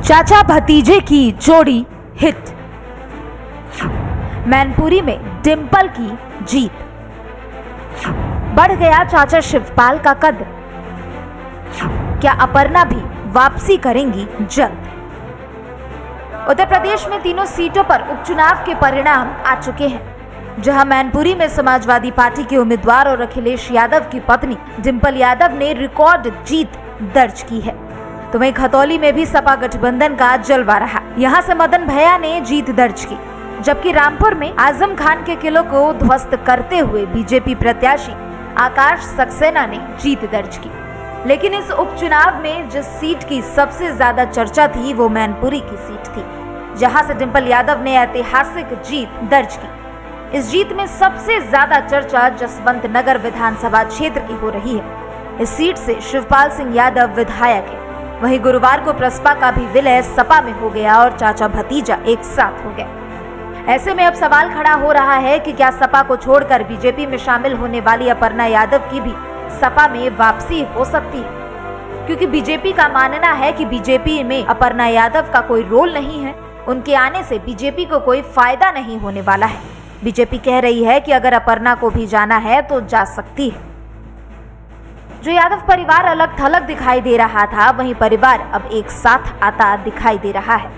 चाचा भतीजे की जोड़ी हिट। मैनपुरी में डिंपल की जीत। बढ़ गया चाचा शिवपाल का कद। क्या अपर्णा भी वापसी करेंगी जल्द? उत्तर प्रदेश में तीनों सीटों पर उपचुनाव के परिणाम आ चुके हैं, जहां मैनपुरी में समाजवादी पार्टी के उम्मीदवार और अखिलेश यादव की पत्नी डिंपल यादव ने रिकॉर्ड जीत दर्ज की है, तो वहीं खतौली में भी सपा गठबंधन का जलवा रहा। यहां से मदन भैया ने जीत दर्ज की, जबकि रामपुर में आजम खान के किले को ध्वस्त करते हुए बीजेपी प्रत्याशी आकाश सक्सेना ने जीत दर्ज की। लेकिन इस उपचुनाव में जिस सीट की सबसे ज्यादा चर्चा थी वो मैनपुरी की सीट थी, जहां से डिंपल यादव ने ऐतिहासिक जीत दर्ज की। इस जीत में सबसे ज्यादा चर्चा जसवंत नगर विधानसभा क्षेत्र की हो रही है। इस सीट से शिवपाल सिंह यादव विधायक है। वहीं गुरुवार को प्रसपा का भी विलय सपा में हो गया और चाचा भतीजा एक साथ हो गए। ऐसे में अब सवाल खड़ा हो रहा है कि क्या सपा को छोड़कर बीजेपी में शामिल होने वाली अपर्णा यादव की भी सपा में वापसी हो सकती है, क्योंकि बीजेपी का मानना है कि बीजेपी में अपर्णा यादव का कोई रोल नहीं है, उनके आने से बीजेपी को कोई फायदा नहीं होने वाला है। बीजेपी कह रही है कि अगर अपर्णा को भी जाना है तो जा सकती है। जो यादव परिवार अलग थलग दिखाई दे रहा था, वहीं परिवार अब एक साथ आता दिखाई दे रहा है।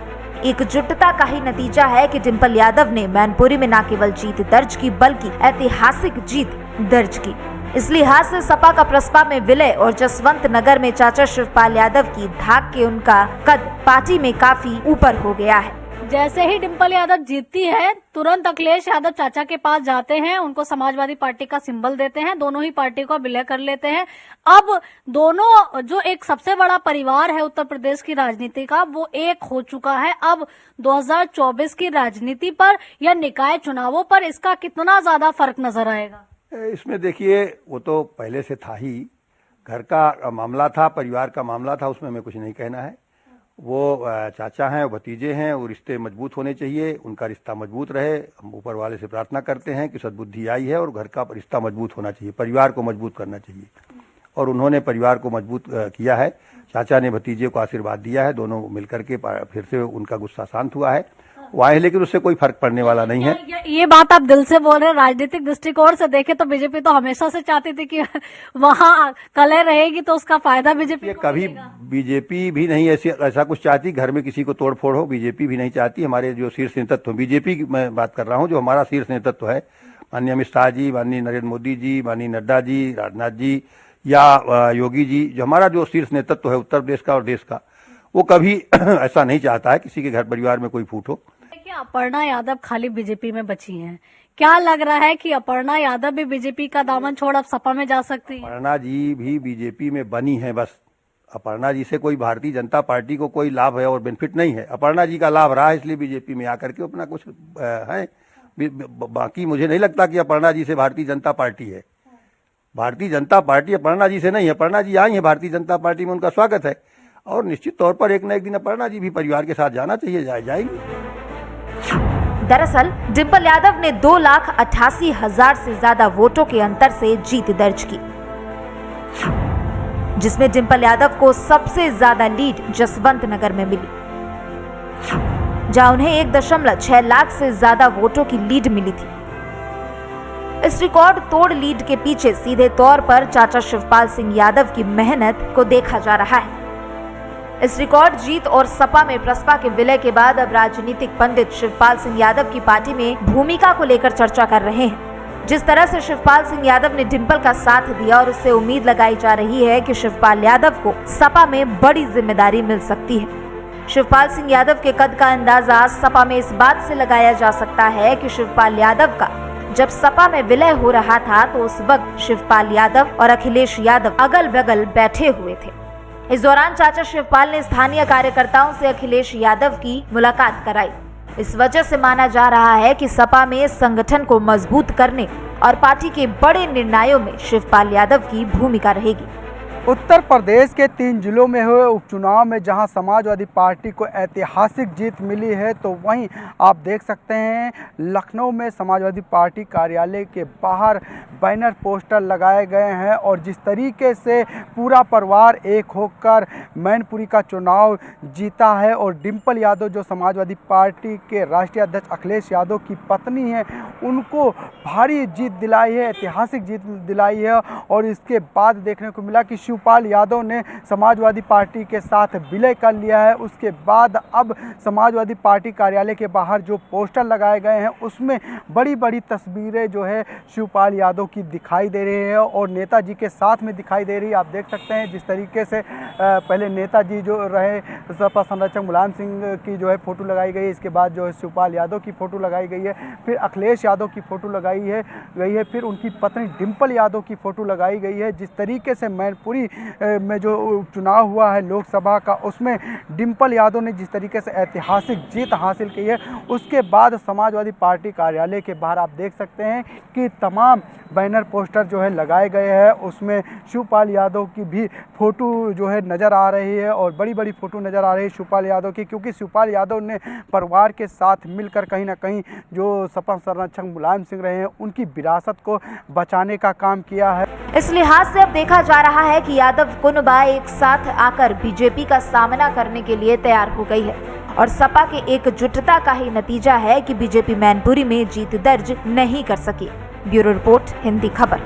एकजुटता का ही नतीजा है कि डिंपल यादव ने मैनपुरी में न केवल जीत दर्ज की बल्कि ऐतिहासिक जीत दर्ज की। इस लिहाज से सपा का प्रसपा में विलय और जसवंत नगर में चाचा शिवपाल यादव की धाक के उनका कद पार्टी में काफी ऊपर हो गया है। जैसे ही डिंपल यादव जीतती है, तुरंत अखिलेश यादव चाचा के पास जाते हैं, उनको समाजवादी पार्टी का सिंबल देते हैं, दोनों ही पार्टी को विलय कर लेते हैं। अब दोनों जो एक सबसे बड़ा परिवार है उत्तर प्रदेश की राजनीति का, वो एक हो चुका है। अब 2024 की राजनीति पर या निकाय चुनावों पर इसका कितना ज्यादा फर्क नजर आएगा? इसमें देखिए, वो तो पहले से था ही, घर का मामला था, परिवार का मामला था, उसमें हमें कुछ नहीं कहना है। वो चाचा हैं, भतीजे हैं, वो रिश्ते मजबूत होने चाहिए, उनका रिश्ता मजबूत रहे। हम ऊपर वाले से प्रार्थना करते हैं कि सद्बुद्धि आई है और घर का रिश्ता मजबूत होना चाहिए, परिवार को मजबूत करना चाहिए, और उन्होंने परिवार को मजबूत किया है। चाचा ने भतीजे को आशीर्वाद दिया है, दोनों मिलकर के फिर से उनका गुस्सा शांत हुआ है, वो आए, लेकिन उससे कोई फर्क पड़ने वाला नहीं है। ये बात आप दिल से बोल रहे हैं। राजनीतिक दृष्टिकोण से देखें तो बीजेपी तो हमेशा से चाहती थी कि वहाँ कलह रहेगी तो उसका फायदा बीजेपी को कभी बीजेपी भी नहीं ऐसा कुछ चाहती, घर में किसी को तोड़फोड़ हो, बीजेपी भी नहीं चाहती। हमारे जो शीर्ष नेतृत्व, बीजेपी की मैं बात कर रहा हूँ, जो हमारा शीर्ष नेतृत्व है, माननीय अमित शाह जी, माननीय नरेंद्र मोदी जी, माननीय नड्डा जी, राजनाथ जी या योगी जी, जो हमारा जो शीर्ष नेतृत्व है उत्तर प्रदेश का और देश का, वो कभी ऐसा नहीं चाहता है किसी के घर परिवार में कोई फूट हो। अपर्णा यादव खाली बीजेपी में बची हैं, क्या लग रहा है कि अपर्णा यादव भी बीजेपी का दामन छोड़ अब सपा में जा सकती है? अपर्णा जी भी बीजेपी में बनी है, बस अपर्णा जी से कोई भारतीय जनता पार्टी को कोई लाभ है और बेनिफिट नहीं है। अपर्णा जी का लाभ रहा है, इसलिए बीजेपी में आकर के अपना कुछ है। बाकी मुझे नहीं लगता कि अपर्णा जी से भारतीय जनता पार्टी है। भारतीय जनता पार्टी अपर्णा जी से नहीं है। अपर्णा जी आई है भारतीय जनता पार्टी में, उनका स्वागत है, और निश्चित तौर पर एक न एक दिन अपर्णा जी भी परिवार के साथ जाना चाहिए, जाएंगी। दरअसल डिंपल यादव ने 2,88,000 से ज्यादा वोटों के अंतर से जीत दर्ज की, जिसमें डिंपल यादव को सबसे ज्यादा लीड जसवंत नगर में मिली, जहां उन्हें 1.6 लाख से ज्यादा वोटों की लीड मिली थी। इस रिकॉर्ड तोड़ लीड के पीछे सीधे तौर पर चाचा शिवपाल सिंह यादव की मेहनत को देखा जा रहा है। इस रिकॉर्ड जीत और सपा में प्रसपा के विलय के बाद अब राजनीतिक पंडित शिवपाल सिंह यादव की पार्टी में भूमिका को लेकर चर्चा कर रहे हैं। जिस तरह से शिवपाल सिंह यादव ने डिंपल का साथ दिया और उससे उम्मीद लगाई जा रही है कि शिवपाल यादव को सपा में बड़ी जिम्मेदारी मिल सकती है। शिवपाल सिंह यादव के कद का अंदाजा सपा में इस बात से लगाया जा सकता है कि शिवपाल यादव का जब सपा में विलय हो रहा था तो उस वक्त शिवपाल यादव और अखिलेश यादव अगल बगल बैठे हुए थे। इस दौरान चाचा शिवपाल ने स्थानीय कार्यकर्ताओं से अखिलेश यादव की मुलाकात कराई। इस वजह से माना जा रहा है कि सपा में संगठन को मजबूत करने और पार्टी के बड़े निर्णयों में शिवपाल यादव की भूमिका रहेगी। उत्तर प्रदेश के 3 जिलों में हुए उपचुनाव में जहां समाजवादी पार्टी को ऐतिहासिक जीत मिली है, तो वहीं आप देख सकते हैं लखनऊ में समाजवादी पार्टी कार्यालय के बाहर बैनर पोस्टर लगाए गए हैं और जिस तरीके से पूरा परिवार एक होकर मैनपुरी का चुनाव जीता है और डिम्पल यादव जो समाजवादी पार्टी के राष्ट्रीय अध्यक्ष अखिलेश यादव की पत्नी है, उनको भारी जीत दिलाई है, ऐतिहासिक जीत दिलाई है। और इसके बाद देखने को मिला कि शिवपाल यादव ने समाजवादी पार्टी के साथ विलय कर लिया है। उसके बाद अब समाजवादी पार्टी कार्यालय के बाहर जो पोस्टर लगाए गए हैं उसमें बड़ी बड़ी तस्वीरें जो है शिवपाल यादव की दिखाई दे रही है और नेताजी के साथ में दिखाई दे रही है। आप देख सकते हैं जिस तरीके से पहले नेताजी जो रहे सपा संरक्षक मुलायम सिंह की जो है फ़ोटो लगाई गई है, इसके बाद जो है शिवपाल यादव की फ़ोटो लगाई गई है, फिर अखिलेश यादव की फ़ोटो लगाई गई है, फिर उनकी पत्नी डिम्पल यादव की फ़ोटो लगाई गई है। जिस तरीके से मैनपुरी में जो चुनाव हुआ है लोकसभा का, उसमें डिम्पल यादव ने जिस तरीके से ऐतिहासिक जीत हासिल की है, उसके बाद समाजवादी पार्टी कार्यालय के बाहर आप देख सकते हैं कि तमाम बैनर पोस्टर जो है लगाए गए हैं। उसमें शिवपाल यादव की भी फ़ोटो जो है नज़र आ रही है और बड़ी बड़ी फ़ोटो नज़र आ रही है शिवपाल यादव की, क्योंकि शिवपाल यादव ने परिवार के साथ मिलकर कहीं ना कहीं जो सपा संरक्षक मुलायम सिंह रहे हैं उनकी विरासत को बचाने का काम किया है। इस लिहाज से अब देखा जा रहा है कि यादव कुनबा एक साथ आकर बीजेपी का सामना करने के लिए तैयार हो गई है और सपा के एकजुटता का ही नतीजा है कि बीजेपी मैनपुरी में जीत दर्ज नहीं कर सकी। ब्यूरो रिपोर्ट, हिंदी खबर।